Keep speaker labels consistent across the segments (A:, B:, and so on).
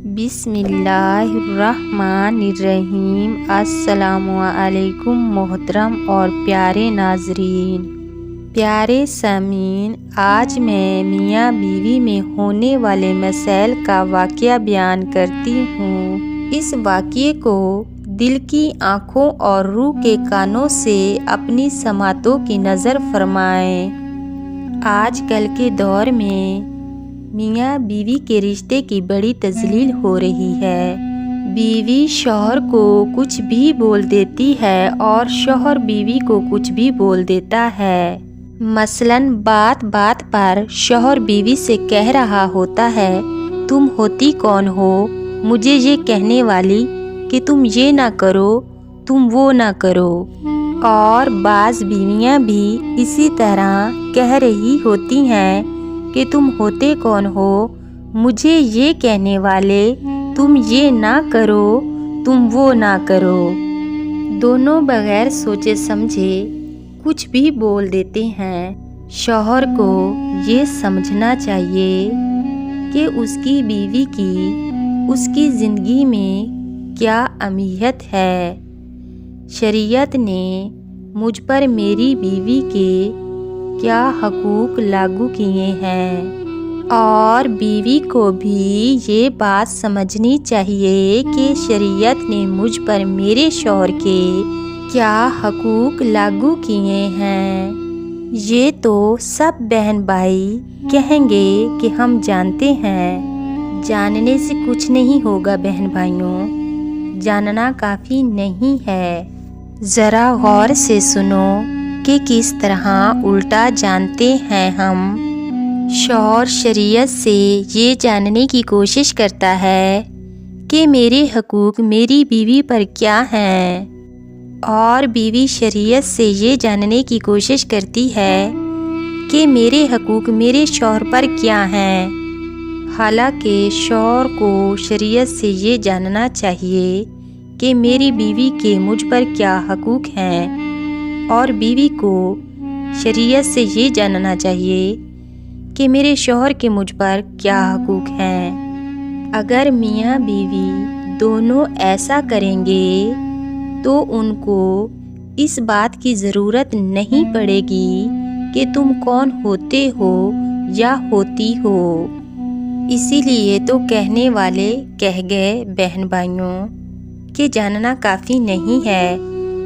A: بسم اللہ الرحمن الرحیم۔ السلام علیکم محترم اور پیارے ناظرین، پیارے سامعین، آج میں میاں بیوی میں ہونے والے مسائل کا واقعہ بیان کرتی ہوں۔ اس واقعے کو دل کی آنکھوں اور روح کے کانوں سے اپنی سماعتوں کی نظر فرمائیں۔ آج کل کے دور میں میاں بیوی کے رشتے کی بڑی تذلیل ہو رہی ہے۔ بیوی شوہر کو کچھ بھی بول دیتی ہے اور شوہر بیوی کو کچھ بھی بول دیتا ہے۔ مثلاً بات بات پر شوہر بیوی سے کہہ رہا ہوتا ہے، تم ہوتی کون ہو مجھے یہ کہنے والی کہ تم یہ نہ کرو، تم وہ نہ کرو۔ اور بعض بیویاں بھی اسی طرح کہہ رہی ہوتی ہیں کہ تم ہوتے کون ہو مجھے یہ کہنے والے، تم یہ نہ کرو، تم وہ نہ کرو۔ دونوں بغیر سوچے سمجھے کچھ بھی بول دیتے ہیں۔ شوہر کو یہ سمجھنا چاہیے کہ اس کی بیوی کی اس کی زندگی میں کیا اہمیت ہے۔ شریعت نے مجھ پر میری بیوی کے کیا حقوق لاگو کیے ہیں، اور بیوی کو بھی یہ بات سمجھنی چاہیے کہ شریعت نے مجھ پر میرے شوہر کے کیا حقوق لاگو کیے ہیں۔ یہ تو سب بہن بھائی کہیں گے کہ ہم جانتے ہیں۔ جاننے سے کچھ نہیں ہوگا بہن بھائیوں، جاننا کافی نہیں ہے۔ ذرا غور سے سنو کہ کس طرح الٹا جانتے ہیں ہم۔ شوہر شریعت سے یہ جاننے کی کوشش کرتا ہے کہ میرے حقوق میری بیوی پر کیا ہیں، اور بیوی شریعت سے یہ جاننے کی کوشش کرتی ہے کہ میرے حقوق میرے شوہر پر کیا ہیں۔ حالانکہ شوہر کو شریعت سے یہ جاننا چاہیے کہ میری بیوی کے مجھ پر کیا حقوق ہیں، اور بیوی کو شریعت سے یہ جاننا چاہیے کہ میرے شوہر کے مجھ پر کیا حقوق ہیں۔ اگر میاں بیوی دونوں ایسا کریں گے تو ان کو اس بات کی ضرورت نہیں پڑے گی کہ تم کون ہوتے ہو یا ہوتی ہو۔ اسی لیے تو کہنے والے کہہ گئے بہن بھائیوں کہ جاننا کافی نہیں ہے،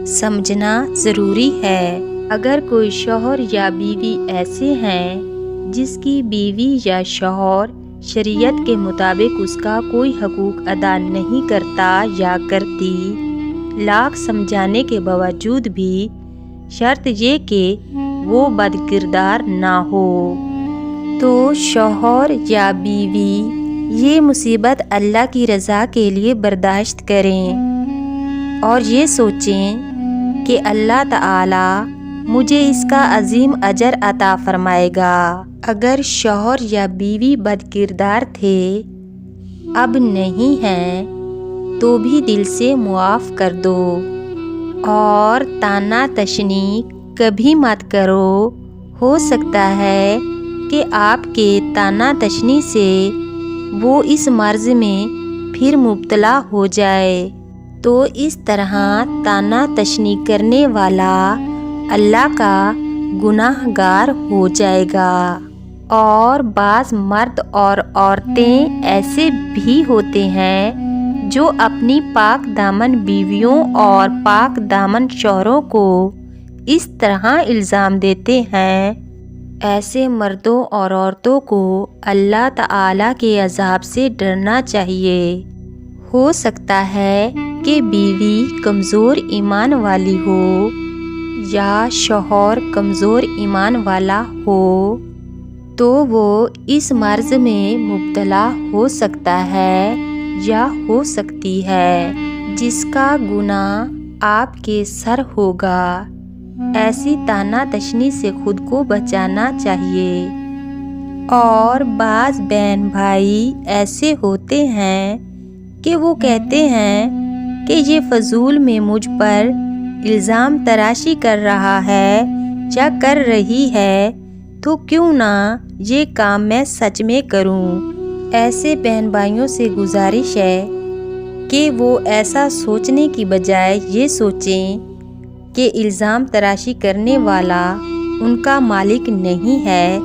A: سمجھنا ضروری ہے۔ اگر کوئی شوہر یا بیوی ایسے ہیں جس کی بیوی یا شوہر شریعت کے مطابق اس کا کوئی حقوق ادا نہیں کرتا یا کرتی، لاکھ سمجھانے کے باوجود بھی شرط یہ کہ وہ بد کردار نہ ہو، تو شوہر یا بیوی یہ مصیبت اللہ کی رضا کے لیے برداشت کریں، اور یہ سوچیں کہ اللہ تعالی مجھے اس کا عظیم اجر عطا فرمائے گا۔ اگر شوہر یا بیوی بد کردار تھے، اب نہیں ہیں، تو بھی دل سے معاف کر دو، اور طعنہ تشنی کبھی مت کرو۔ ہو سکتا ہے کہ آپ کے طعنہ تشنی سے وہ اس مرض میں پھر مبتلا ہو جائے، تو اس طرح طعنہ تشنی کرنے والا اللہ کا گناہ گار ہو جائے گا۔ اور بعض مرد اور عورتیں ایسے بھی ہوتے ہیں جو اپنی پاک دامن بیویوں اور پاک دامن شوہروں کو اس طرح الزام دیتے ہیں۔ ایسے مردوں اور عورتوں کو اللہ تعالی کے عذاب سے ڈرنا چاہیے۔ ہو سکتا ہے کہ بیوی کمزور ایمان والی ہو یا شوہر کمزور ایمان والا ہو، تو وہ اس مرض میں مبتلا ہو سکتا ہے یا ہو سکتی ہے جس کا گناہ آپ کے سر ہوگا۔ ایسی طعنہ تشنی سے خود کو بچانا چاہیے۔ اور بعض بہن بھائی ایسے ہوتے ہیں کہ وہ کہتے ہیں کہ یہ فضول میں مجھ پر الزام تراشی کر رہا ہے یا کر رہی ہے، تو کیوں نہ یہ کام میں سچ میں کروں۔ ایسے بہن بھائیوں سے گزارش ہے کہ وہ ایسا سوچنے کی بجائے یہ سوچیں کہ الزام تراشی کرنے والا ان کا مالک نہیں ہے،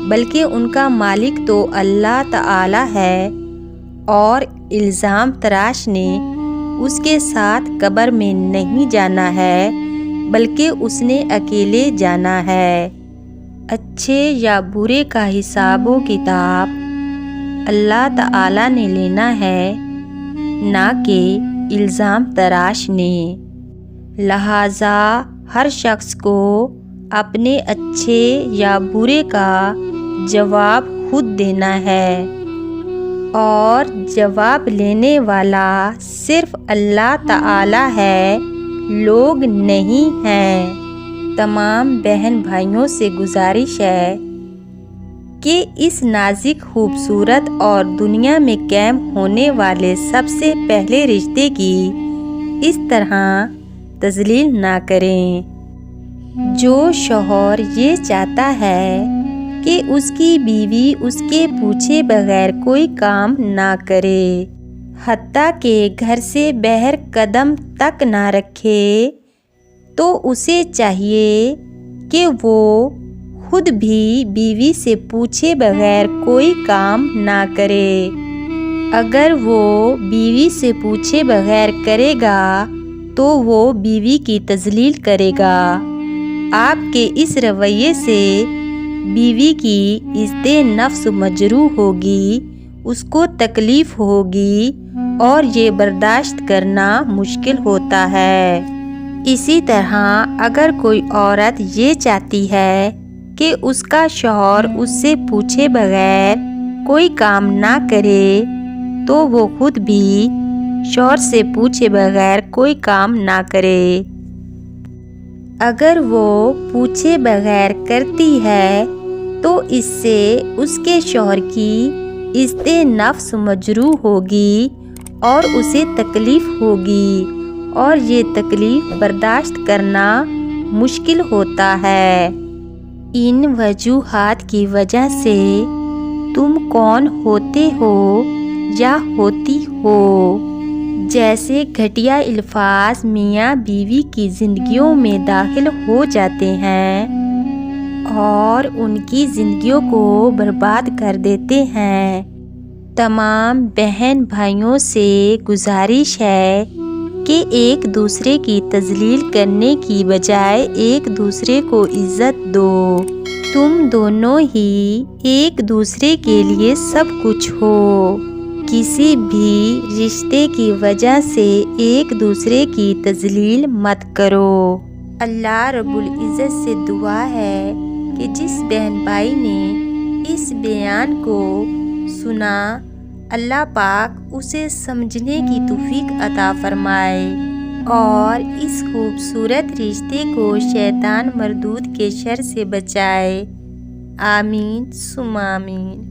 A: بلکہ ان کا مالک تو اللہ تعالی ہے، اور الزام تراش نے اس کے ساتھ قبر میں نہیں جانا ہے، بلکہ اس نے اکیلے جانا ہے۔ اچھے یا برے کا حساب و کتاب اللہ تعالی نے لینا ہے، نہ کہ الزام تراش نے۔ لہٰذا ہر شخص کو اپنے اچھے یا برے کا جواب خود دینا ہے، اور جواب لینے والا صرف اللہ تعالی ہے، لوگ نہیں ہیں۔ تمام بہن بھائیوں سے گزارش ہے کہ اس نازک، خوبصورت اور دنیا میں قائم ہونے والے سب سے پہلے رشتے کی اس طرح تذلیل نہ کریں۔ جو شوہر یہ چاہتا ہے کہ اس کی بیوی اس کے پوچھے بغیر کوئی کام نہ کرے، حتیٰ کہ گھر سے باہر قدم تک نہ رکھے، تو اسے چاہیے کہ وہ خود بھی بیوی سے پوچھے بغیر کوئی کام نہ کرے۔ اگر وہ بیوی سے پوچھے بغیر کرے گا تو وہ بیوی کی تذلیل کرے گا۔ آپ کے اس رویے سے بیوی کی عزت نفس مجروح ہوگی، اس کو تکلیف ہوگی، اور یہ برداشت کرنا مشکل ہوتا ہے۔ اسی طرح اگر کوئی عورت یہ چاہتی ہے کہ اس کا شوہر اس سے پوچھے بغیر کوئی کام نہ کرے، تو وہ خود بھی شوہر سے پوچھے بغیر کوئی کام نہ کرے۔ اگر وہ پوچھے بغیر کرتی ہے تو اس سے اس کے شوہر کی عزت نفس مجروح ہوگی اور اسے تکلیف ہوگی، اور یہ تکلیف برداشت کرنا مشکل ہوتا ہے۔ ان وجوہات کی وجہ سے تم کون ہوتے ہو یا ہوتی ہو، جیسے گھٹیا الفاظ میاں بیوی کی زندگیوں میں داخل ہو جاتے ہیں اور ان کی زندگیوں کو برباد کر دیتے ہیں۔ تمام بہن بھائیوں سے گزارش ہے کہ ایک دوسرے کی تذلیل کرنے کی بجائے ایک دوسرے کو عزت دو۔ تم دونوں ہی ایک دوسرے کے لیے سب کچھ ہو۔ کسی بھی رشتے کی وجہ سے ایک دوسرے کی تذلیل مت کرو۔ اللہ رب العزت سے دعا ہے کہ جس بہن بھائی نے اس بیان کو سنا، اللہ پاک اسے سمجھنے کی توفیق عطا فرمائے اور اس خوبصورت رشتے کو شیطان مردود کے شر سے بچائے۔ آمین ثم آمین۔